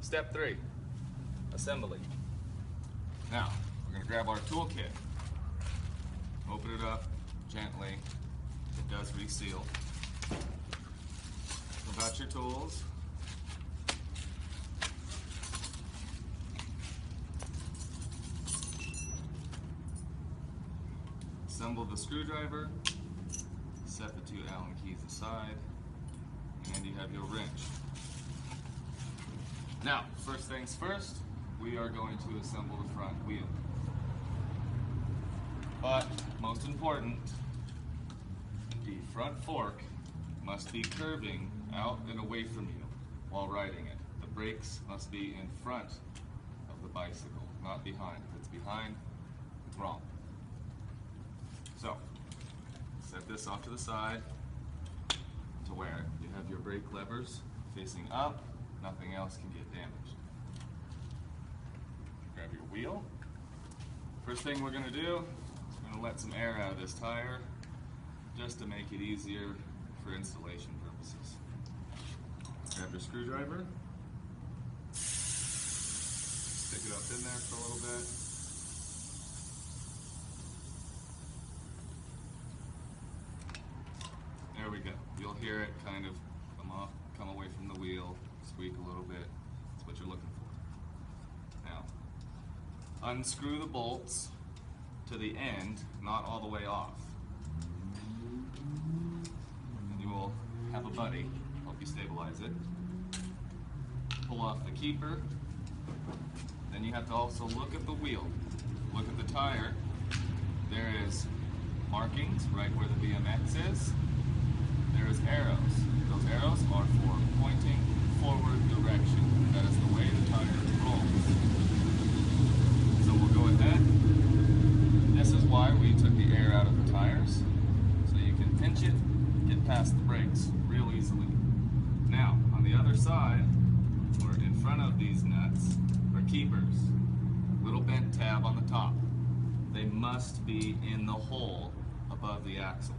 Step 3, assembly. Now, we're going to grab our toolkit, open it up gently. It does reseal. Pull out your tools. Assemble the screwdriver, set the 2 Allen keys aside, and you have your wrench. Now, first things first, we are going to assemble the front wheel. But, most important, the front fork must be curving out and away from you while riding it. The brakes must be in front of the bicycle, not behind. If it's behind, it's wrong. So, set this off to the side to where you have your brake levers facing up, nothing else can get damaged. Grab your wheel. First thing we're going to do, we're going to let some air out of this tire just to make it easier for installation purposes. Grab your screwdriver, stick it up in there for a little bit. There we go. You'll hear it kind of come away from the wheel, squeak a little bit. That's what you're looking for. Now, unscrew the bolts to the end, not all the way off. And you will have a buddy help you stabilize it. Pull off the keeper. Then you have to also look at the wheel. Look at the tire. There is markings right where the BMX is. There is arrows. Those arrows are for pointing forward direction. That is the way the tire rolls. So we'll go ahead. This is why we took the air out of the tires, so you can pinch it, get past the brakes real easily. Now, on the other side, or in front of these nuts, are keepers. Little bent tab on the top. They must be in the hole above the axle.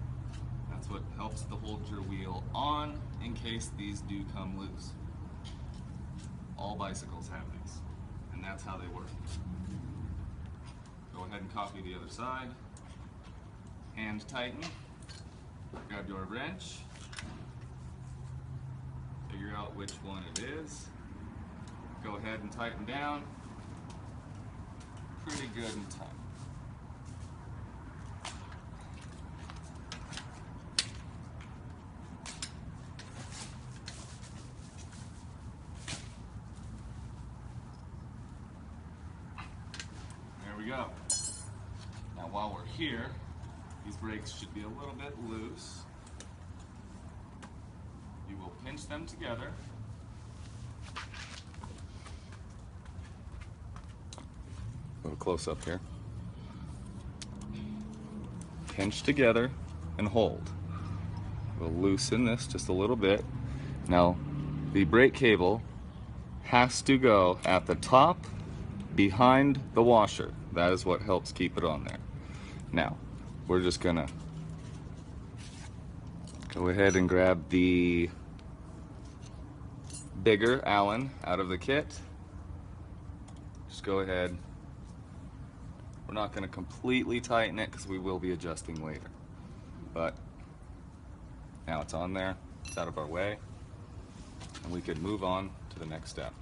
That's what helps to hold your wheel on in case these do come loose. All bicycles have these, and that's how they work. Go ahead and copy the other side. Hand tighten. Grab your wrench. Figure out which one it is. Go ahead and tighten down. Pretty good and tight. There we go. Now while we're here, these brakes should be a little bit loose. You will pinch them together. A little close up here. Pinch together and hold. We'll loosen this just a little bit. Now, the brake cable has to go at the top behind the washer. That is what helps keep it on there. Now, we're just gonna go ahead and grab the bigger Allen out of the kit. Just go ahead. We're not gonna completely tighten it because we will be adjusting later. But now it's on there, it's out of our way, and we could move on to the next step.